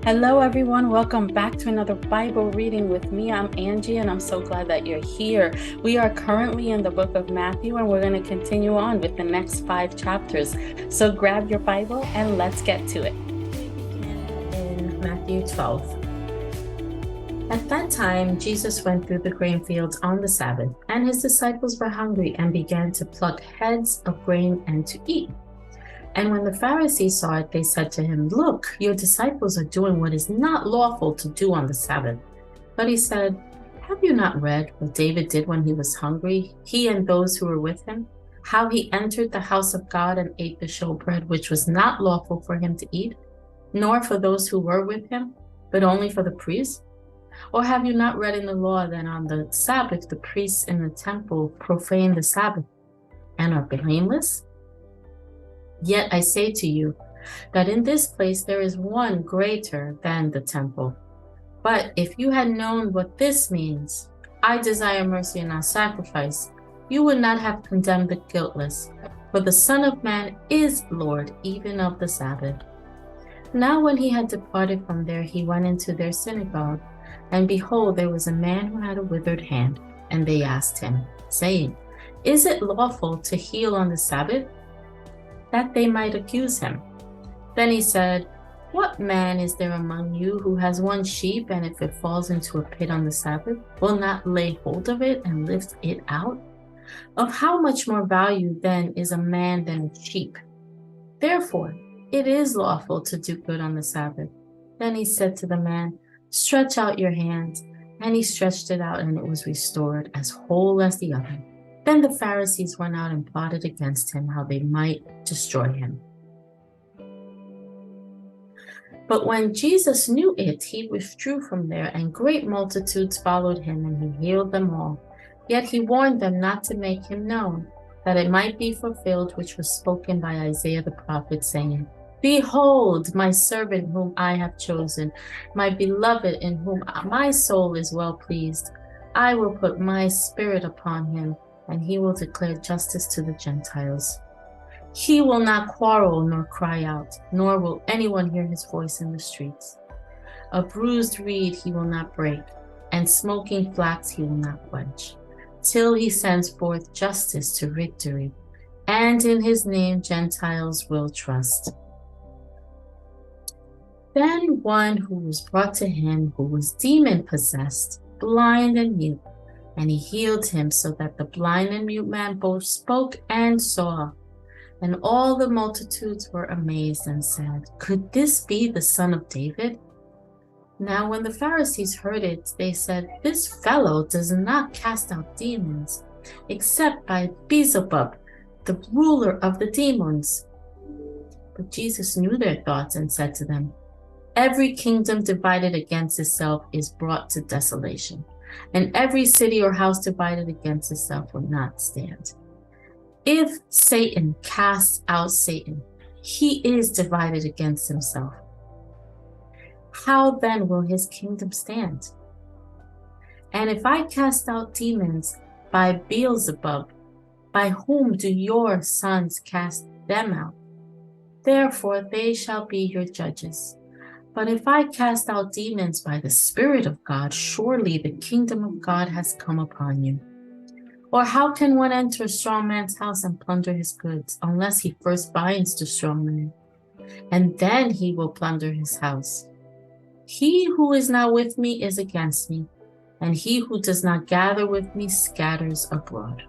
Hello, everyone. Welcome back to another Bible reading with me. I'm Angie, and I'm so glad that you're here. We are currently in the book of Matthew, and we're going to continue on with the next 5 chapters. So grab your Bible and let's get to it. We begin in Matthew 12. At that time, Jesus went through the grain fields on the Sabbath, and his disciples were hungry and began to pluck heads of grain and to eat. And when the Pharisees saw it, they said to him, "Look, your disciples are doing what is not lawful to do on the Sabbath." But he said, "Have you not read what David did when he was hungry, he and those who were with him? How he entered the house of God and ate the showbread, which was not lawful for him to eat, nor for those who were with him, but only for the priests? Or have you not read in the law that on the Sabbath the priests in the temple profane the Sabbath and are blameless? Yet I say to you that in this place there is one greater than the temple. But if you had known what this means, 'I desire mercy and not sacrifice,' you would not have condemned the guiltless, for the Son of Man is Lord even of the Sabbath." Now when he had departed from there, he went into their synagogue, and behold, there was a man who had a withered hand. And they asked him, saying, "Is it lawful to heal on the Sabbath?" that they might accuse him. Then he said, "What man is there among you who has one sheep, and if it falls into a pit on the Sabbath, will not lay hold of it and lift it out? Of how much more value then is a man than a sheep? Therefore, it is lawful to do good on the Sabbath." Then he said to the man, "Stretch out your hand." And he stretched it out, and it was restored as whole as the other. Then the Pharisees went out and plotted against him how they might destroy him. But when Jesus knew it, he withdrew from there, and great multitudes followed him, and he healed them all. Yet he warned them not to make him known, that it might be fulfilled which was spoken by Isaiah the prophet, saying, "Behold, my servant whom I have chosen, my beloved in whom my soul is well pleased. I will put my spirit upon him, and he will declare justice to the Gentiles. He will not quarrel nor cry out, nor will anyone hear his voice in the streets. A bruised reed he will not break, and smoking flax he will not quench, till he sends forth justice to victory, and in his name Gentiles will trust." Then one who was brought to him, who was demon-possessed, blind and mute, and he healed him, so that the blind and mute man both spoke and saw. And all the multitudes were amazed and said, "Could this be the son of David?" Now when the Pharisees heard it, they said, "This fellow does not cast out demons, except by Beelzebub, the ruler of the demons." But Jesus knew their thoughts and said to them, "Every kingdom divided against itself is brought to desolation, and every city or house divided against itself will not stand. If Satan casts out Satan, he is divided against himself. How then will his kingdom stand? And if I cast out demons by Beelzebub, by whom do your sons cast them out? Therefore they shall be your judges. But if I cast out demons by the Spirit of God, surely the kingdom of God has come upon you. Or how can one enter a strong man's house and plunder his goods, unless he first binds the strong man? And then he will plunder his house. He who is not with me is against me, and he who does not gather with me scatters abroad.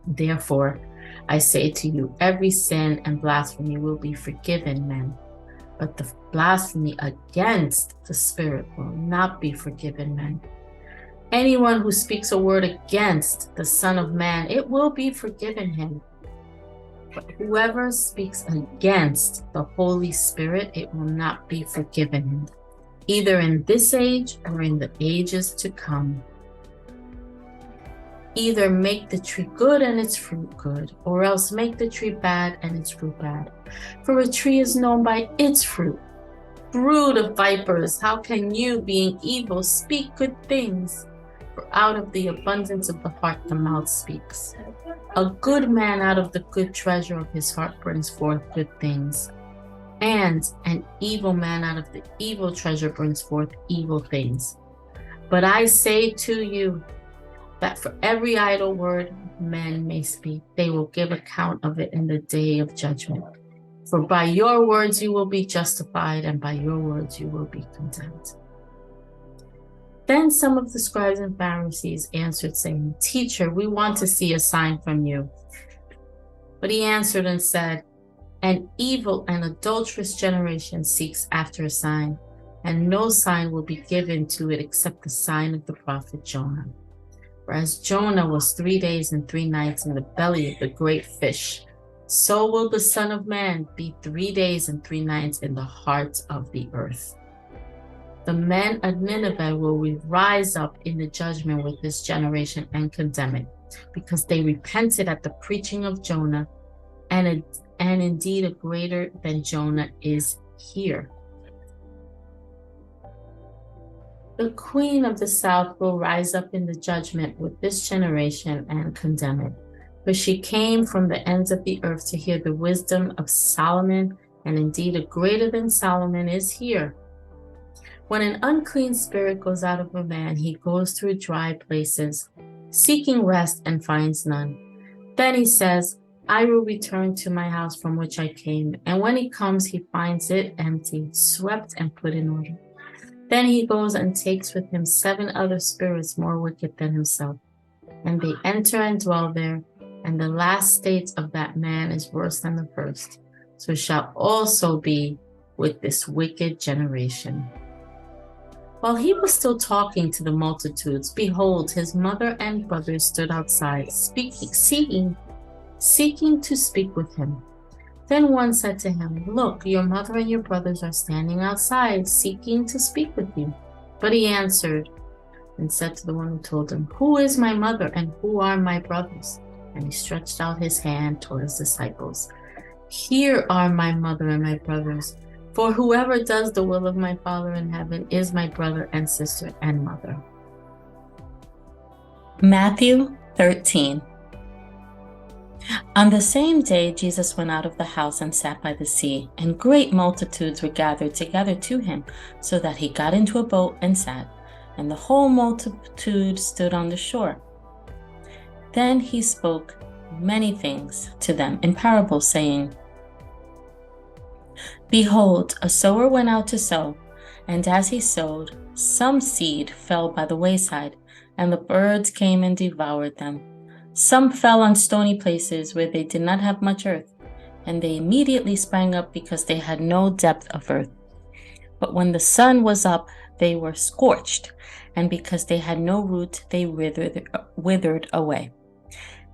Therefore, I say to you, every sin and blasphemy will be forgiven men, but the blasphemy against the Spirit will not be forgiven men. Anyone who speaks a word against the Son of Man, it will be forgiven him. But whoever speaks against the Holy Spirit, it will not be forgiven him, either in this age or in the ages to come. Either make the tree good and its fruit good, or else make the tree bad and its fruit bad. For a tree is known by its fruit. Brood of vipers, how can you, being evil, speak good things? For out of the abundance of the heart the mouth speaks. A good man out of the good treasure of his heart brings forth good things, and an evil man out of the evil treasure brings forth evil things. But I say to you that for every idle word men may speak, they will give account of it in the day of judgment. For by your words you will be justified, and by your words you will be condemned. Then some of the scribes and Pharisees answered, saying, Teacher, we want to see a sign from you. But he answered and said, An evil and adulterous generation seeks after a sign, and no sign will be given to it except the sign of the prophet Jonah. For as Jonah was 3 days and 3 nights in the belly of the great fish, so will the Son of Man be 3 days and 3 nights in the heart of the earth. The men of Nineveh will rise up in the judgment with this generation and condemn it, because they repented at the preaching of Jonah, and indeed a greater than Jonah is here. The queen of the south will rise up in the judgment with this generation and condemn it. For she came from the ends of the earth to hear the wisdom of Solomon, and indeed a greater than Solomon is here. When an unclean spirit goes out of a man, he goes through dry places, seeking rest and finds none. Then he says, I will return to my house from which I came. And when he comes, he finds it empty, swept and put in order. Then he goes and takes with him 7 other spirits more wicked than himself. And they enter and dwell there. And the last state of that man is worse than the first. So it shall also be with this wicked generation. While he was still talking to the multitudes, behold, his mother and brothers stood outside, seeking to speak with him. Then one said to him, Look, your mother and your brothers are standing outside, seeking to speak with you. But he answered and said to the one who told him, Who is my mother and who are my brothers? And he stretched out his hand toward his disciples. Here are my mother and my brothers. For whoever does the will of my Father in heaven is my brother and sister and mother. Matthew 13. On the same day, Jesus went out of the house and sat by the sea, and great multitudes were gathered together to him, so that he got into a boat and sat, and the whole multitude stood on the shore. Then he spoke many things to them in parables, saying, Behold, a sower went out to sow, and as he sowed, some seed fell by the wayside, and the birds came and devoured them. Some fell on stony places where they did not have much earth, and they immediately sprang up because they had no depth of earth. But when the sun was up, they were scorched, and because they had no root, they withered away.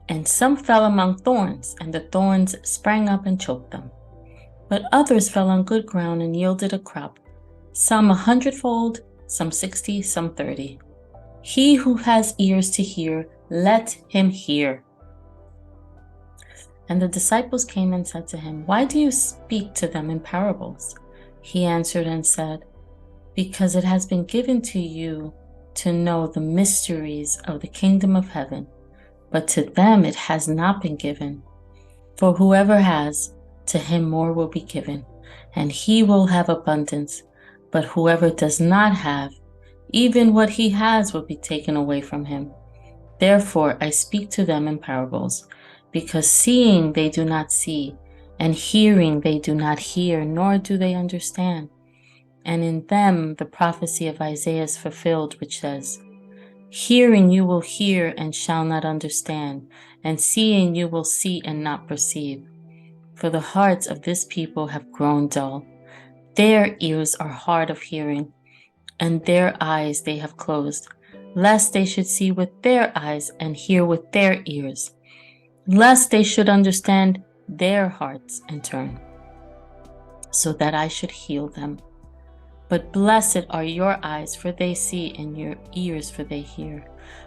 And some fell among thorns, and the thorns sprang up and choked them. But others fell on good ground and yielded a crop, some 100-fold, some 60, some 30. He who has ears to hear, let him hear. And the disciples came and said to him, Why do you speak to them in parables? He answered and said, Because it has been given to you to know the mysteries of the kingdom of heaven, but to them it has not been given. For whoever has, to him more will be given, and he will have abundance. But whoever does not have, even what he has will be taken away from him. Therefore I speak to them in parables, because seeing they do not see, and hearing they do not hear, nor do they understand. And in them the prophecy of Isaiah is fulfilled, which says, Hearing you will hear and shall not understand, and seeing you will see and not perceive. For the hearts of this people have grown dull. Their ears are hard of hearing, and their eyes they have closed, lest they should see with their eyes and hear with their ears, lest they should understand their hearts and turn, so that I should heal them. But blessed are your eyes, for they see, and your ears, for they hear.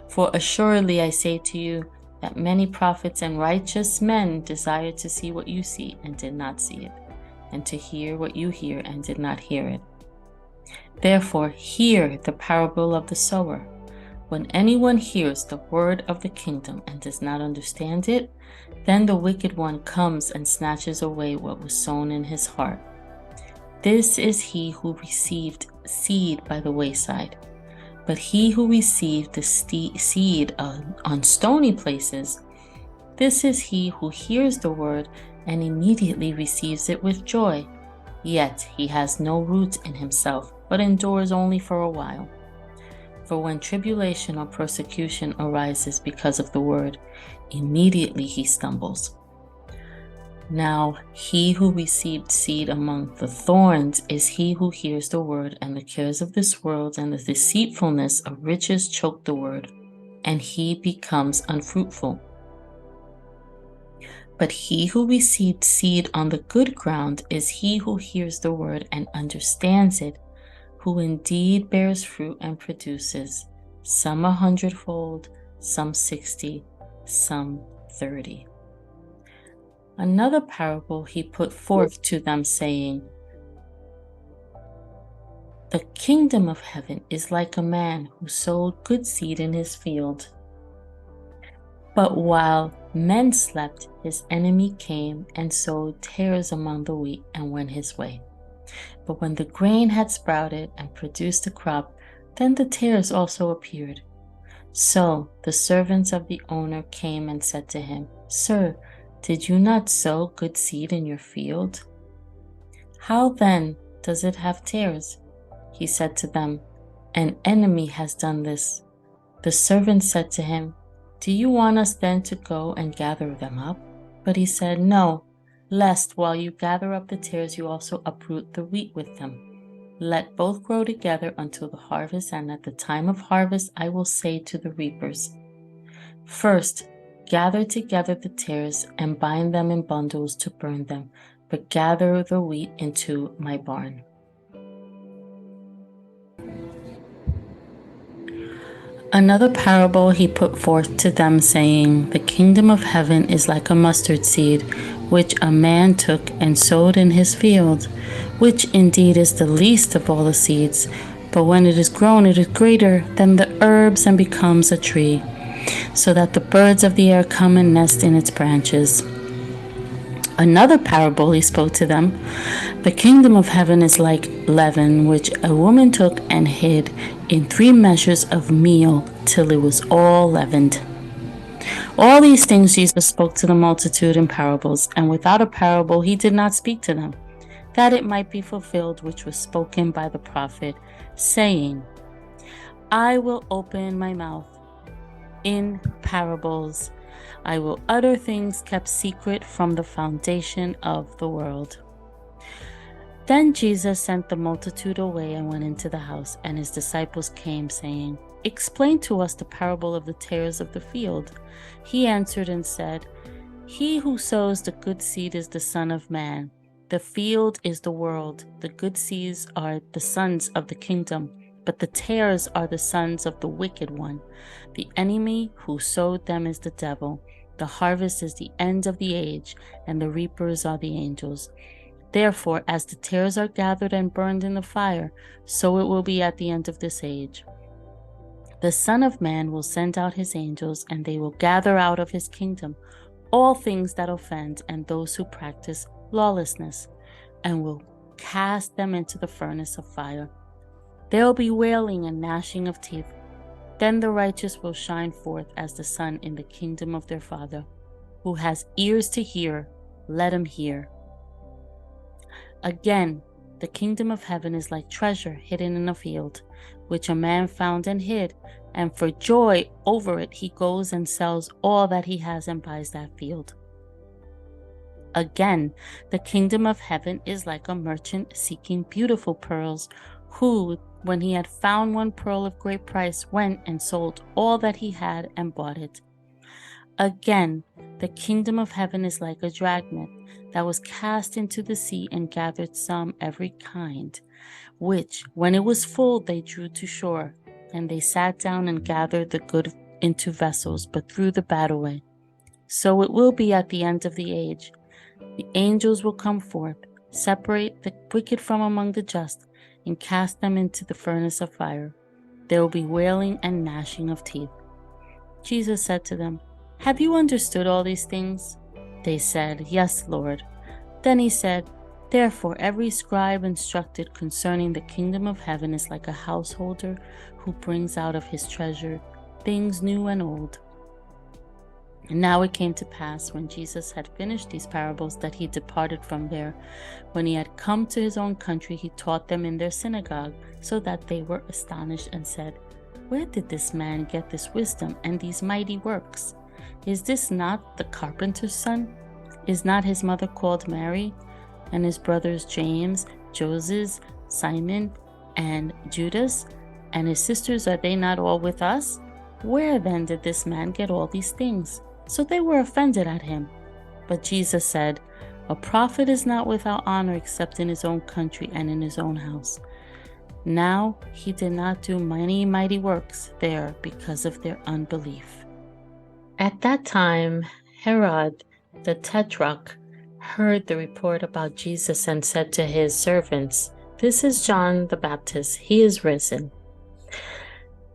For assuredly I say to you, that many prophets and righteous men desired to see what you see and did not see it, and to hear what you hear and did not hear it. Therefore hear the parable of the sower. When anyone hears the word of the kingdom and does not understand it, then the wicked one comes and snatches away what was sown in his heart. This is he who received seed by the wayside. But he who received the seed on stony places, this is he who hears the word and immediately receives it with joy. Yet he has no root in himself, but endures only for a while. For when tribulation or persecution arises because of the word, immediately he stumbles. Now he who received seed among the thorns is he who hears the word, and the cares of this world and the deceitfulness of riches choke the word, and he becomes unfruitful. But he who received seed on the good ground is he who hears the word and understands it, who indeed bears fruit and produces, some 100-fold, some 60, some 30. Another parable he put forth to them, saying, The kingdom of heaven is like a man who sowed good seed in his field. But while men slept, his enemy came and sowed tares among the wheat and went his way. But when the grain had sprouted and produced a crop, then the tares also appeared. So the servants of the owner came and said to him, Sir, did you not sow good seed in your field? How then does it have tares? He said to them, An enemy has done this. The servants said to him, Do you want us then to go and gather them up? But he said, No, lest while you gather up the tares you also uproot the wheat with them. Let both grow together until the harvest, and at the time of harvest I will say to the reapers, First, gather together the tares and bind them in bundles to burn them, but gather the wheat into my barn. Another parable he put forth to them, saying, The kingdom of heaven is like a mustard seed, which a man took and sowed in his field, which indeed is the least of all the seeds, but when it is grown, it is greater than the herbs and becomes a tree, so that the birds of the air come and nest in its branches. Another parable he spoke to them, The kingdom of heaven is like leaven, which a woman took and hid in 3 measures of meal till it was all leavened. All these things Jesus spoke to the multitude in parables, and without a parable he did not speak to them, that it might be fulfilled which was spoken by the prophet, saying, I will open my mouth in parables. I will utter things kept secret from the foundation of the world. Then Jesus sent the multitude away and went into the house, and his disciples came, saying, Explain to us the parable of the tares of the field. He answered and said, He who sows the good seed is the Son of Man. The field is the world. The good seeds are the sons of the kingdom, but the tares are the sons of the wicked one. The enemy who sowed them is the devil. The harvest is the end of the age, and the reapers are the angels. Therefore, as the tares are gathered and burned in the fire, so it will be at the end of this age. The Son of Man will send out his angels, and they will gather out of his kingdom all things that offend and those who practice lawlessness, and will cast them into the furnace of fire. There will be wailing and gnashing of teeth. Then the righteous will shine forth as the sun in the kingdom of their Father. Who has ears to hear, let him hear. Again, the kingdom of heaven is like treasure hidden in a field, which a man found and hid, and for joy over it he goes and sells all that he has and buys that field. Again, the kingdom of heaven is like a merchant seeking beautiful pearls, who, when he had found one pearl of great price, went and sold all that he had and bought it. Again, the kingdom of heaven is like a dragnet that was cast into the sea and gathered some every kind, which, when it was full, they drew to shore, and they sat down and gathered the good into vessels, but threw the bad away. So it will be at the end of the age. The angels will come forth, separate the wicked from among the just, and cast them into the furnace of fire. There will be wailing and gnashing of teeth. Jesus said to them, Have you understood all these things? They said, Yes, Lord. Then he said, Therefore, every scribe instructed concerning the kingdom of heaven is like a householder who brings out of his treasure things new and old. And now it came to pass, when Jesus had finished these parables, that he departed from there. When he had come to his own country, he taught them in their synagogue, so that they were astonished and said, "Where did this man get this wisdom and these mighty works? Is this not the carpenter's son? Is not his mother called Mary, and his brothers James, Joseph, Simon, and Judas? And his sisters, are they not all with us? Where then did this man get all these things?" So they were offended at him. But Jesus said, "A prophet is not without honor except in his own country and in his own house." Now he did not do many mighty works there because of their unbelief. At that time, Herod the Tetrarch heard the report about Jesus and said to his servants, "This is John the Baptist. He is risen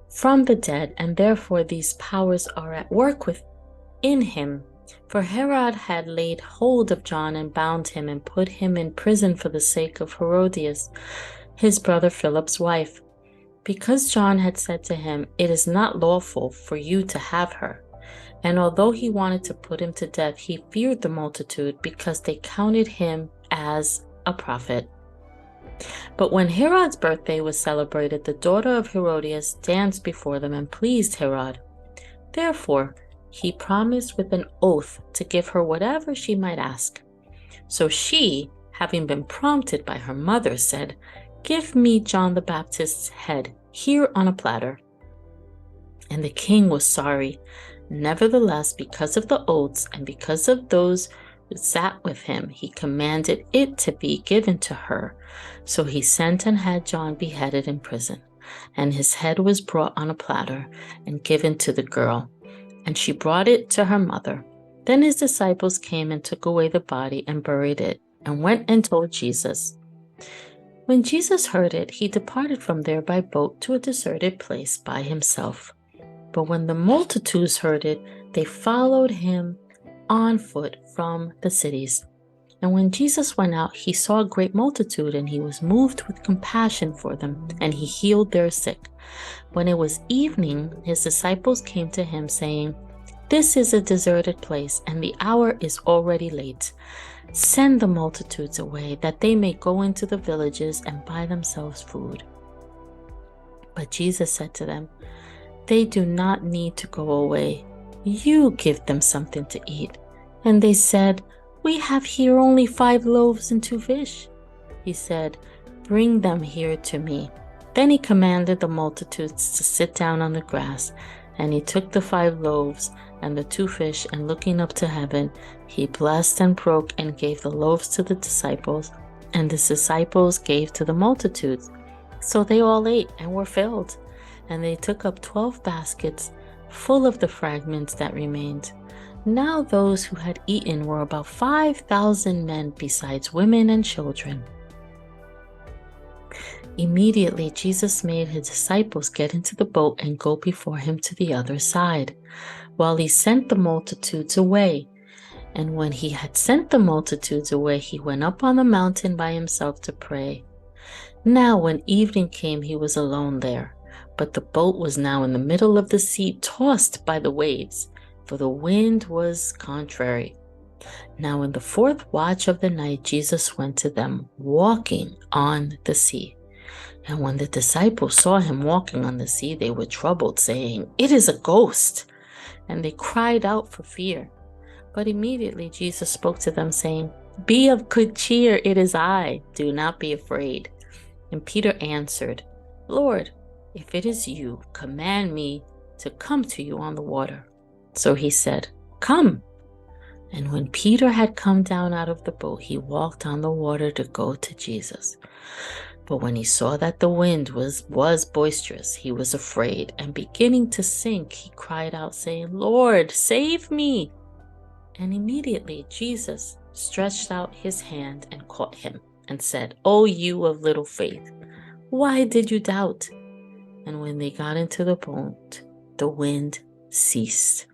from the dead, and therefore these powers are at work within him." For Herod had laid hold of John and bound him and put him in prison for the sake of Herodias, his brother Philip's wife, because John had said to him, "It is not lawful for you to have her." And although he wanted to put him to death, he feared the multitude because they counted him as a prophet. But when Herod's birthday was celebrated, the daughter of Herodias danced before them and pleased Herod. Therefore, he promised with an oath to give her whatever she might ask. So she, having been prompted by her mother, said, "Give me John the Baptist's head here on a platter." And the king was sorry. Nevertheless, because of the oaths and because of those who sat with him, he commanded it to be given to her. So he sent and had John beheaded in prison. And his head was brought on a platter and given to the girl. And she brought it to her mother. Then his disciples came and took away the body and buried it, and went and told Jesus. When Jesus heard it, he departed from there by boat to a deserted place by himself. But when the multitudes heard it, they followed him on foot from the cities. And when Jesus went out, he saw a great multitude, and he was moved with compassion for them, and he healed their sick. When it was evening, his disciples came to him, saying, "This is a deserted place, and the hour is already late. Send the multitudes away, that they may go into the villages and buy themselves food." But Jesus said to them, "They do not need to go away. You give them something to eat." And they said, "We have here only 5 loaves and 2 fish." He said, "Bring them here to me." Then he commanded the multitudes to sit down on the grass. And he took the 5 loaves and the 2 fish, and looking up to heaven, he blessed and broke and gave the loaves to the disciples, and the disciples gave to the multitudes. So they all ate and were filled. And they took up 12 baskets full of the fragments that remained. Now those who had eaten were about 5,000 men, besides women and children. Immediately Jesus made his disciples get into the boat and go before him to the other side, while he sent the multitudes away. And when he had sent the multitudes away, he went up on the mountain by himself to pray. Now when evening came, he was alone there. But the boat was now in the middle of the sea, tossed by the waves, for the wind was contrary. Now in the 4th watch of the night, Jesus went to them, walking on the sea. And when the disciples saw him walking on the sea, they were troubled, saying, "It is a ghost." And they cried out for fear. But immediately Jesus spoke to them, saying, "Be of good cheer, it is I. Do not be afraid." And Peter answered, "Lord, if it is you, command me to come to you on the water." So he said, "Come." And when Peter had come down out of the boat, he walked on the water to go to Jesus. But when he saw that the wind was boisterous, he was afraid, and beginning to sink, he cried out, saying, "Lord, save me." And immediately Jesus stretched out his hand and caught him, and said, "O you of little faith, why did you doubt?" And when they got into the boat, the wind ceased.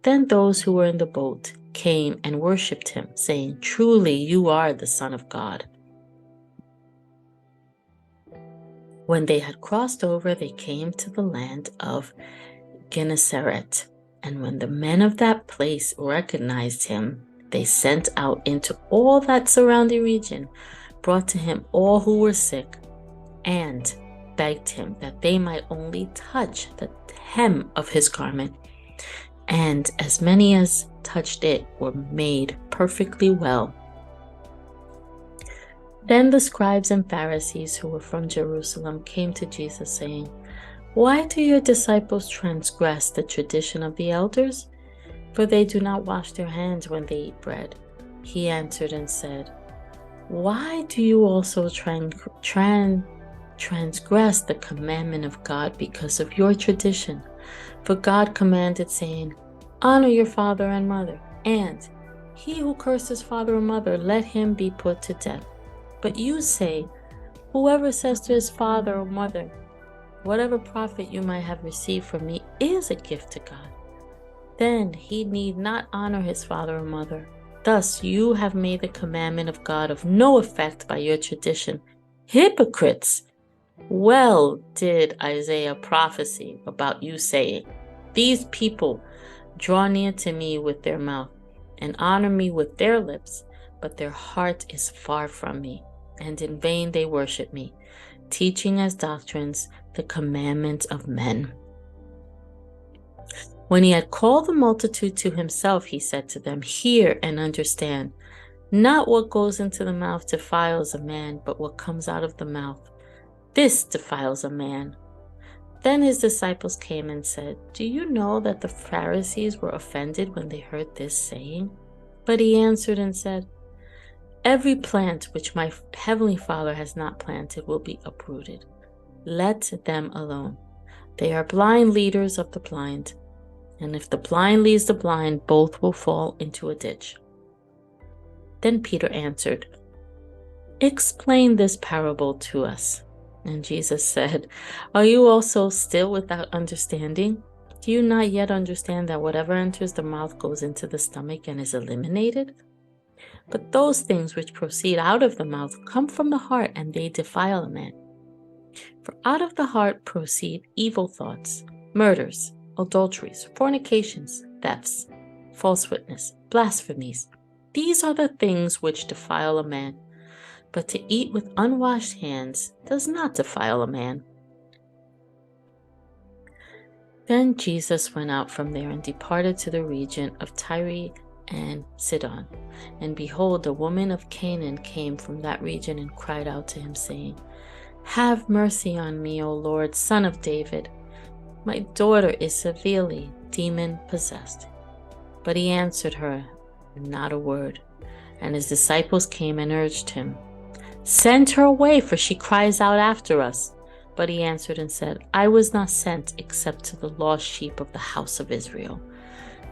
Then those who were in the boat came and worshipped him, saying, "Truly you are the Son of God." When they had crossed over, they came to the land of Gennesaret. And when the men of that place recognized him, they sent out into all that surrounding region, brought to him all who were sick, and begged him that they might only touch the hem of his garment. And as many as touched it were made perfectly well. Then the scribes and Pharisees who were from Jerusalem came to Jesus, saying, "Why do your disciples transgress the tradition of the elders? For they do not wash their hands when they eat bread." He answered and said, "Why do you also transgress the commandment of God because of your tradition? For God commanded, saying, 'Honor your father and mother,' and 'He who curses father or mother, let him be put to death.' But you say, 'Whoever says to his father or mother, whatever profit you might have received from me is a gift to God, then he need not honor his father or mother. Thus you have made the commandment of God of no effect by your tradition. Hypocrites! Well did Isaiah prophesy about you, saying, 'These people draw near to me with their mouth and honor me with their lips, but their heart is far from me, and in vain they worship me, teaching as doctrines the commandments of men.'" When he had called the multitude to himself, he said to them, "Hear and understand. Not what goes into the mouth defiles a man, but what comes out of the mouth. This defiles a man." Then his disciples came and said, "Do you know that the Pharisees were offended when they heard this saying?" But he answered and said, "Every plant which my heavenly Father has not planted will be uprooted. Let them alone. They are blind leaders of the blind. And if the blind leads the blind, both will fall into a ditch." Then Peter answered, "Explain this parable to us." And Jesus said, "Are you also still without understanding? Do you not yet understand that whatever enters the mouth goes into the stomach and is eliminated? But those things which proceed out of the mouth come from the heart, and they defile a man. For out of the heart proceed evil thoughts, murders, adulteries, fornications, thefts, false witness, blasphemies. These are the things which defile a man. But to eat with unwashed hands does not defile a man." Then Jesus went out from there and departed to the region of Tyre and Sidon. And behold, a woman of Canaan came from that region and cried out to him, saying, "Have mercy on me, O Lord, Son of David. My daughter is severely demon-possessed." But he answered her not a word. And his disciples came and urged him, "Send her away, for she cries out after us." But he answered and said, "I was not sent except to the lost sheep of the house of Israel."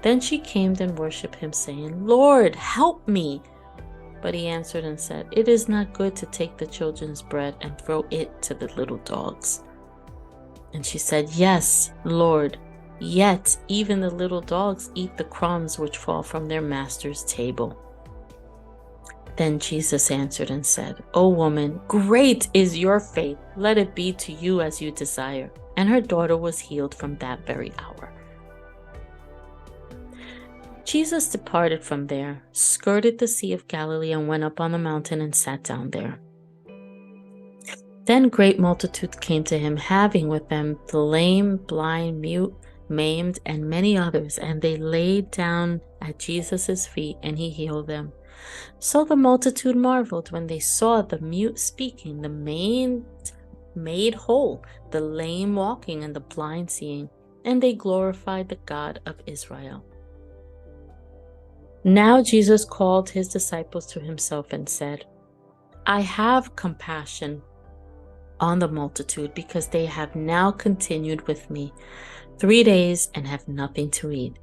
Then she came and worshipped him, saying, "Lord, help me." But he answered and said, "It is not good to take the children's bread and throw it to the little dogs." And she said, "Yes, Lord, yet even the little dogs eat the crumbs which fall from their master's table." Then Jesus answered and said, "O woman, great is your faith. Let it be to you as you desire." And her daughter was healed from that very hour. Jesus departed from there, skirted the Sea of Galilee, and went up on the mountain and sat down there. Then great multitudes came to him, having with them the lame, blind, mute, maimed, and many others, and they laid down at Jesus' feet, and he healed them. So the multitude marveled when they saw the mute speaking, the maimed made whole, the lame walking, and the blind seeing, and they glorified the God of Israel. Now Jesus called his disciples to himself and said, "I have compassion on the multitude, because they have now continued with me 3 days and have nothing to eat.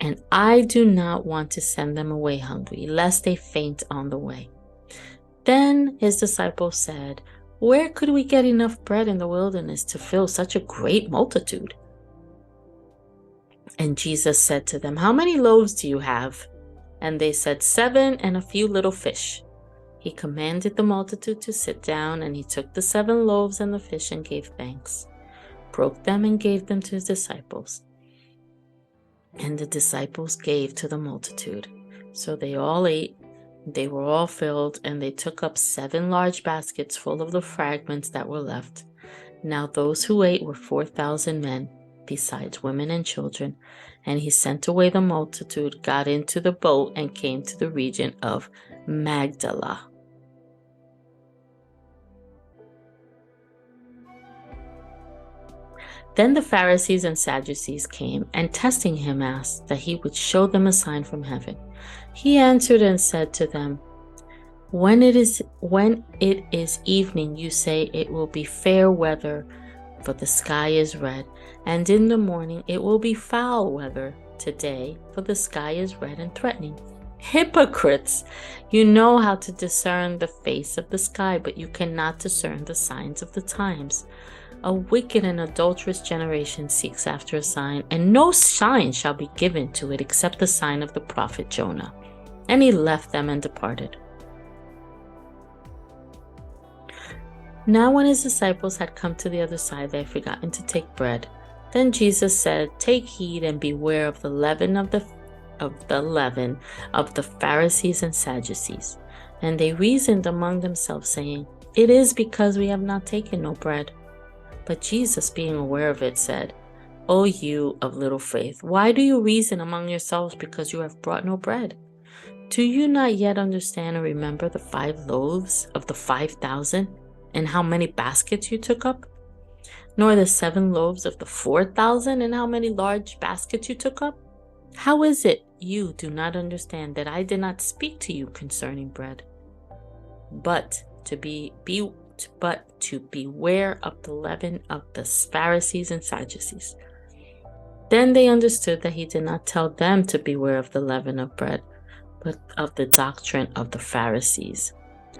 And I do not want to send them away hungry, lest they faint on the way." Then his disciples said, "Where could we get enough bread in the wilderness to fill such a great multitude?" And Jesus said to them, "How many loaves do you have?" And they said, 7 and a few little fish. He commanded the multitude to sit down, and he took the 7 loaves and the fish and gave thanks, broke them and gave them to his disciples. And the disciples gave to the multitude. So they all ate, they were all filled, and they took up 7 large baskets full of the fragments that were left. Now those who ate were 4,000 men, besides women and children. And he sent away the multitude, got into the boat, and came to the region of Magdala. Then the Pharisees and Sadducees came, and testing him asked that he would show them a sign from heaven. He answered and said to them, When it is evening, you say it will be fair weather, for the sky is red, and in the morning it will be foul weather today, for the sky is red and threatening. Hypocrites! You know how to discern the face of the sky, but you cannot discern the signs of the times. A wicked and adulterous generation seeks after a sign, and no sign shall be given to it except the sign of the prophet Jonah. And he left them and departed. Now when his disciples had come to the other side, they had forgotten to take bread. Then Jesus said, Take heed and beware of the leaven of the Pharisees and Sadducees. And they reasoned among themselves, saying, It is because we have not taken no bread. But Jesus, being aware of it, said, O you of little faith, why do you reason among yourselves because you have brought no bread? Do you not yet understand or remember the 5 loaves of the 5,000, and how many baskets you took up? Nor the 7 loaves of the 4,000, and how many large baskets you took up? How is it you do not understand that I did not speak to you concerning bread, but to beware of the leaven of the Pharisees and Sadducees? Then they understood that he did not tell them to beware of the leaven of bread, but of the doctrine of the Pharisees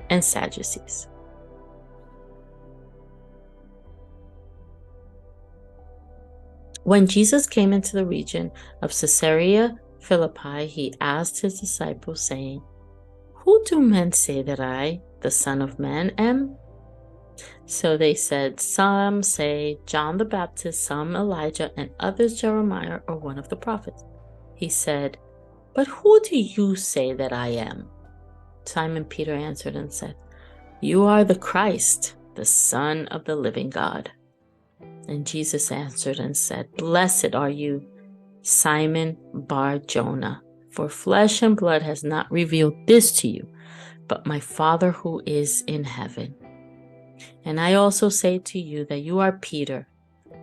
and Sadducees. When Jesus came into the region of Caesarea Philippi, he asked his disciples, saying, Who do men say that I, the Son of Man, am? So they said, Some say John the Baptist, some Elijah, and others Jeremiah or one of the prophets. He said, But who do you say that I am? Simon Peter answered and said, You are the Christ, the Son of the living God. And Jesus answered and said, Blessed are you, Simon Bar-Jonah, for flesh and blood has not revealed this to you, but my Father who is in heaven. And I also say to you that you are Peter,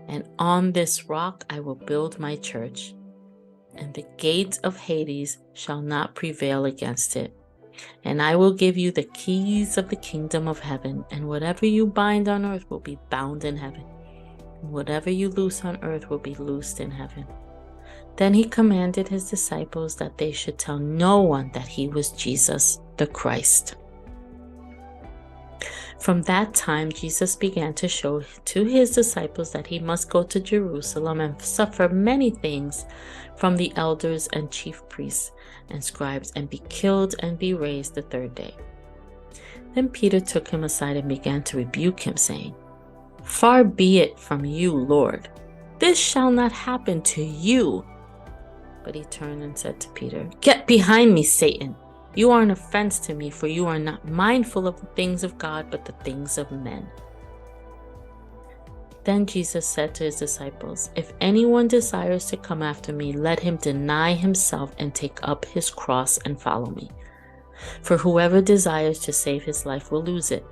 and on this rock I will build my church, and the gates of Hades shall not prevail against it. And I will give you the keys of the kingdom of heaven, and whatever you bind on earth will be bound in heaven, and whatever you loose on earth will be loosed in heaven. Then he commanded his disciples that they should tell no one that he was Jesus the Christ. From that time, Jesus began to show to his disciples that he must go to Jerusalem and suffer many things from the elders and chief priests and scribes, and be killed and be raised the 3rd day. Then Peter took him aside and began to rebuke him, saying, Far be it from you, Lord. This shall not happen to you. But he turned and said to Peter, Get behind me, Satan. You are an offense to me, for you are not mindful of the things of God, but the things of men. Then Jesus said to his disciples, If anyone desires to come after me, let him deny himself and take up his cross and follow me. For whoever desires to save his life will lose it,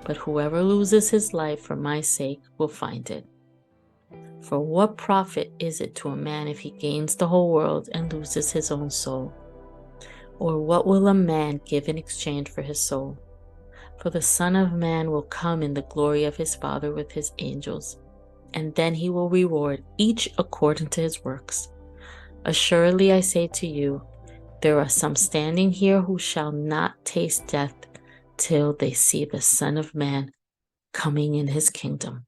but whoever loses his life for my sake will find it. For what profit is it to a man if he gains the whole world and loses his own soul? Or what will a man give in exchange for his soul? For the Son of Man will come in the glory of his Father with his angels, and then he will reward each according to his works. Assuredly I say to you, there are some standing here who shall not taste death till they see the Son of Man coming in his kingdom.